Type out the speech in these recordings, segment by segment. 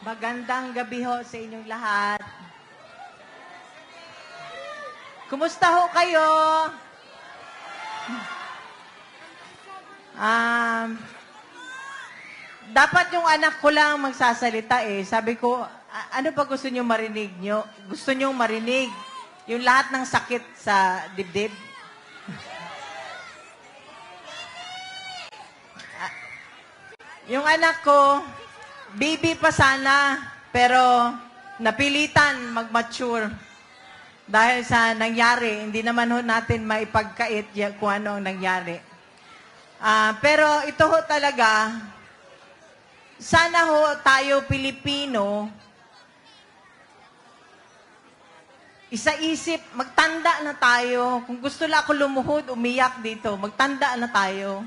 Magandang gabi ho sa inyong lahat. Kumusta ho kayo? Dapat yung anak ko lang magsasalita eh. Sabi ko, ano pa gusto nyo marinig nyo? Gusto nyo marinig yung lahat ng sakit sa dibdib? Yung anak ko, baby pa sana, pero napilitan mag-mature dahil sa nangyari. Hindi naman ho natin maipagkait kung ano ang nangyari. Pero ito ho talaga, sana ho tayo Pilipino, isa-isip, magtanda na tayo. Kung gusto lang ako lumuhod, umiyak dito, magtanda na tayo.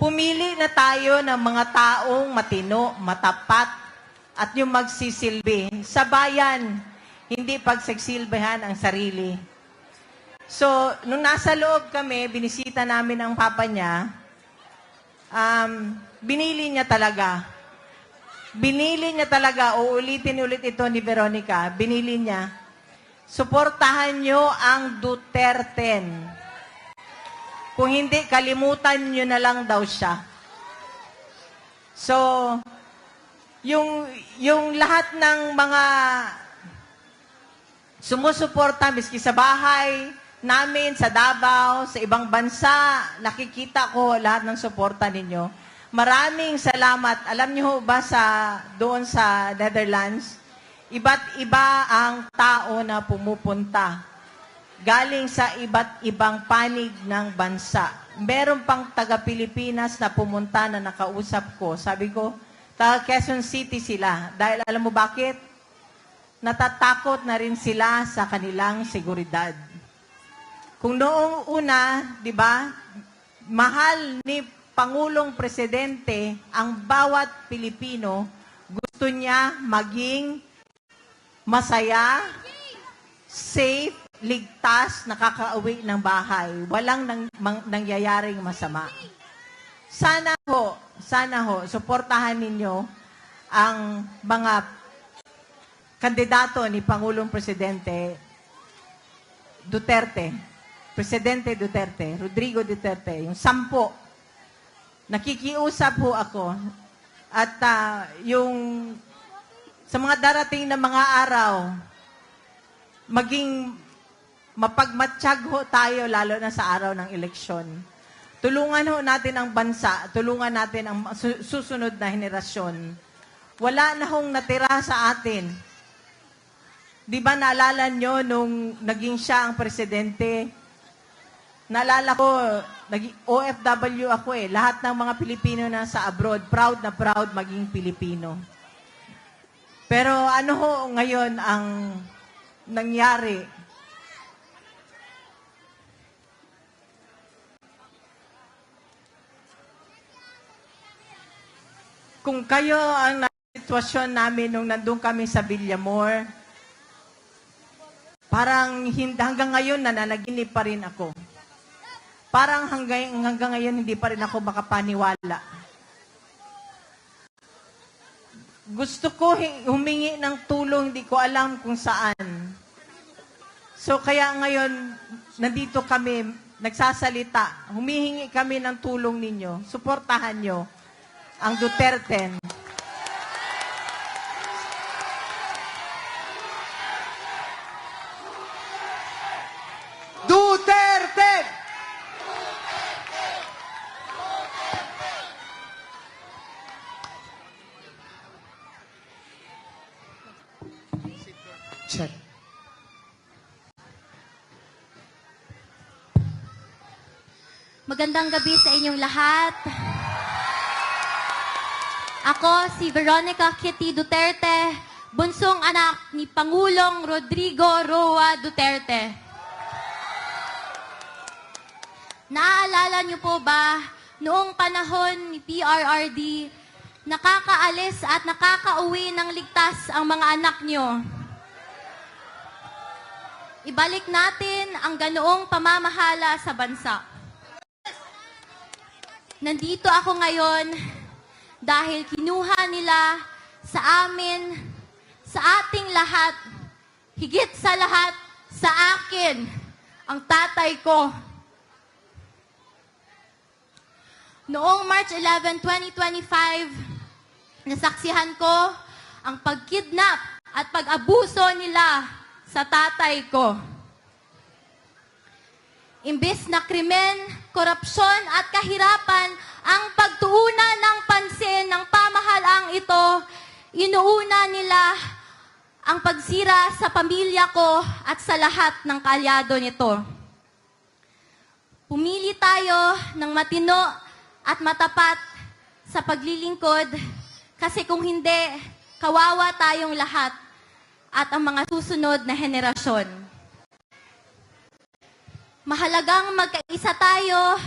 Pumili na tayo ng mga taong matino, matapat, at yung magsisilbi sa bayan, hindi pagsasilbihan ang sarili. So, nung nasa loob kami, binisita namin ang papa niya, binili niya talaga. Binili niya talaga, uulitin ulit ito ni Veronica, binili niya, suportahan niyo ang Duterte. Kung hindi, kalimutan nyo na lang daw siya. So, yung lahat ng mga sumusuporta, miski sa bahay namin, sa Davao, sa ibang bansa, nakikita ko lahat ng suporta ninyo. Maraming salamat. Alam niyo ba doon sa Netherlands, iba't iba ang tao na pumupunta galing sa iba't ibang panig ng bansa. Meron pang taga-Pilipinas na pumunta na nakausap ko. Sabi ko, taga Quezon City sila. Dahil alam mo bakit? Natatakot na rin sila sa kanilang seguridad. Kung noong una, di ba, mahal ni Pangulong Presidente ang bawat Pilipino, gusto niya maging masaya, safe, ligtas, nakakauwi ng bahay. Walang nangyayaring masama. Sana ho, suportahan ninyo ang mga kandidato ni Pangulong Presidente Duterte. Presidente Duterte, Rodrigo Duterte, yung 10. Nakikiusap ho ako. At yung sa mga darating na mga araw, maging mapagmatsyag ho tayo lalo na sa araw ng eleksyon. Tulungan ho natin ang bansa, tulungan natin ang susunod na henerasyon. Wala na hong natira sa atin. Di ba naalala nyo nung naging siya ang presidente? Naalala ko, OFW ako eh. Lahat ng mga Pilipino na sa abroad, proud na proud maging Pilipino. Pero ano ho ngayon ang nangyari? Kung kayo ang sitwasyon namin nung nandun kami sa Villamor, parang hanggang ngayon nananaginip pa rin ako. Parang hanggang ngayon hindi pa rin ako makapaniwala. Gusto ko humingi ng tulong, hindi ko alam kung saan. So kaya ngayon, nandito kami, nagsasalita, humihingi kami ng tulong ninyo, suportahan nyo ang Duterte. Duterte! Check. Magandang gabi sa inyong lahat. Ako si Veronica Kitty Duterte, bunsong anak ni Pangulong Rodrigo Roa Duterte. Naaalala niyo po ba, noong panahon ni PRRD, nakakaalis at nakakauwi ng ligtas ang mga anak niyo? Ibalik natin ang ganoong pamamahala sa bansa. Nandito ako ngayon dahil kinuha nila sa amin, sa ating lahat, higit sa lahat, sa akin, ang tatay ko. Noong March 11, 2025, nasaksihan ko ang pagkidnap at pag-abuso nila sa tatay ko. Imbes na krimen, korupsyon at kahirapan ang pagtuunan ng pansin ng pamahalaang ito, inuuna nila ang pagsira sa pamilya ko at sa lahat ng kaalyado nito. Pumili tayo ng matino at matapat sa paglilingkod kasi kung hindi, kawawa tayong lahat at ang mga susunod na henerasyon. Mahalagang magkaisa tayo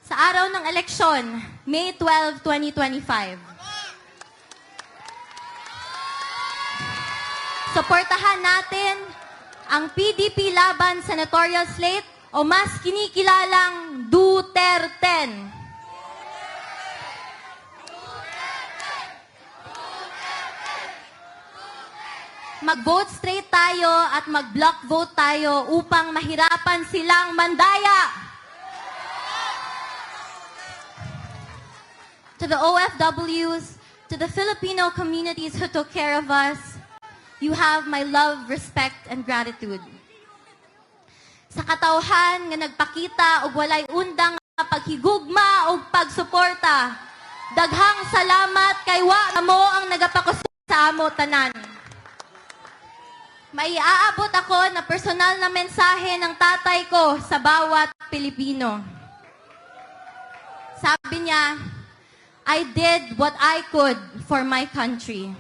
sa araw ng eleksyon, May 12, 2025. Suportahan natin ang PDP laban senatorial slate o mas kinikilalang Duterte. Mag-vote straight tayo at mag-block vote tayo upang mahirapan silang mandaya. To the OFWs, to the Filipino communities who took care of us, you have my love, respect, and gratitude. Sa katawhan nga nagpakita og walay undang nga paghigugma og pagsuporta, daghang salamat kay wa mo ang nagapakusog sa amo tanan. May aabot ako na personal na mensahe ng tatay ko sa bawat Pilipino. Sabi niya, I did what I could for my country.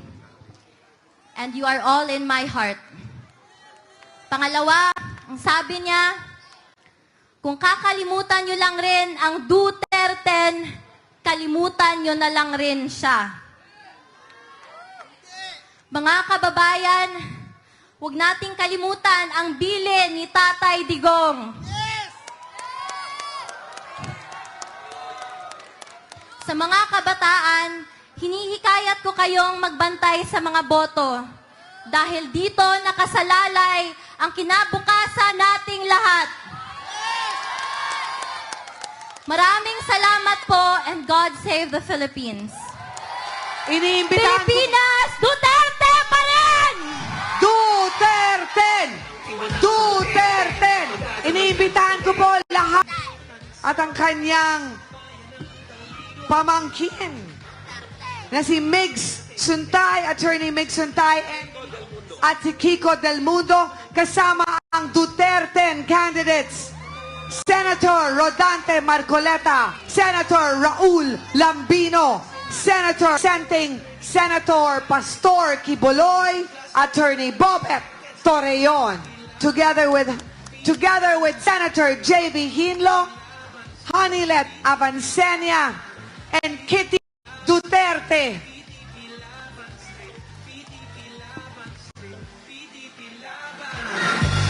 And you are all in my heart. Pangalawa, ang sabi niya, kung kakalimutan niyo lang rin ang Duterte, kalimutan niyo na lang rin siya. Mga kababayan, huwag nating kalimutan ang bilin ni Tatay Digong. Sa mga kabataan, hinihikayat ko kayong magbantay sa mga boto dahil dito nakasalalay ang kinabukasan nating lahat. Maraming salamat po and God save the Philippines. Iniimbitahan Pilipinas, Duterte pa rin! Duterte! Duterte! Iniimbitahan ko po lahat at ang kanyang pamangkin na si Migs Suntay, Attorney Migs Suntay at si Kiko Del Mundo kasama ang Duterte candidates Senator Rodante Marcoleta, Senator Raul Lambino, Senator Senator Pastor Quiboloy, Attorney Bobet Torreon, together with Senator J.B. Hinlo, Hanilet Avancenia, and Kitty Duterte.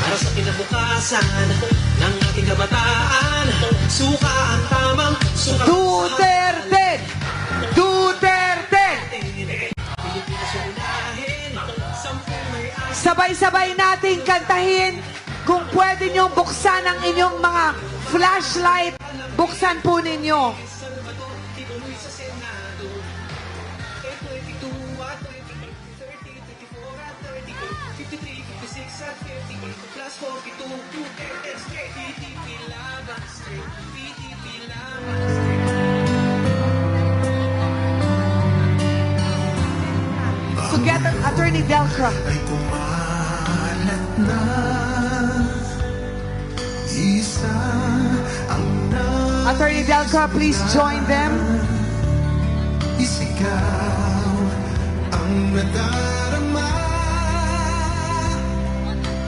Para sa kinabukasan ng ating kabataan, suka ang tamang suka. Duterte! Duterte! Sabay-sabay nating kantahin. Kung pwede nyo buksan ang inyong mga flashlight, buksan po ninyo. Together, Attorney Delcra. Ay kumalat na isa ang Attorney Delcra, please join them. isigaw ang nadarama.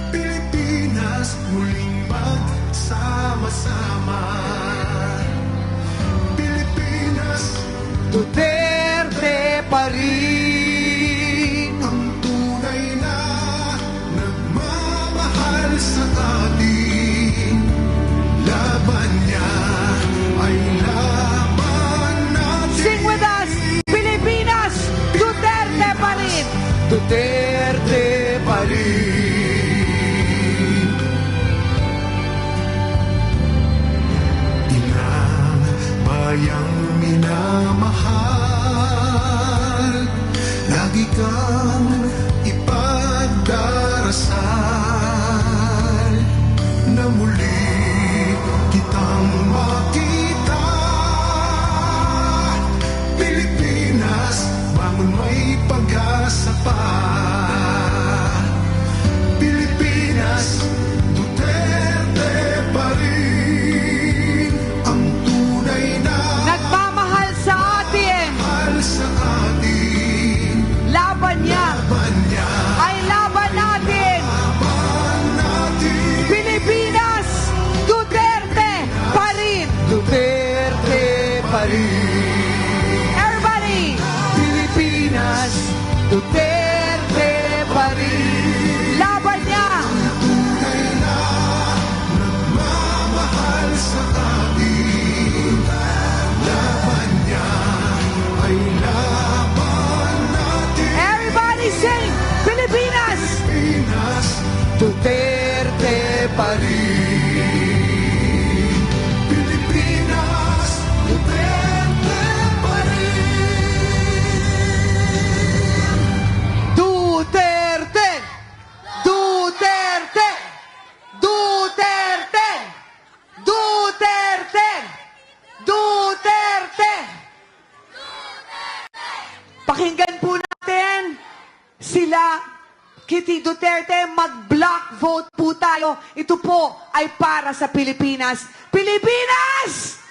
Pilipinas muling magsama-sama. Pilipinas, Duterte pa rin. ang tunay na nagmamahal sa atin. Laban niya ay laban natin. Sing with us, Pilipinas, Duterte pa rin. Duterte pa rin. Inang bayang minamahal, lagi kang ipagdarasal na muli kitang makita. Pilipinas, bangon may pag-asa pa. Pilipinas, Duterte pa rin ang tunay na Nagmamahal sa atin. mahal sa atin. Laban niya Laban niya, ay laban natin. laban natin. Pilipinas, Duterte pa rin. Duterte pa rin. Everybody! Pilipinas, Duterte pa rin. Laban niya. Tunay na nagmamahal sa atin. Laban niya ay laban natin. Everybody sing! Pilipinas, Pinas, Duterte pa rin. Pilipinas, Duterte pa rin. Duterte! Duterte! Duterte! Duterte! Duterte! Pakinggan po natin sila, Kitty Duterte, mag-block vote po tayo. Ito po ay para sa Pilipinas. Pilipinas!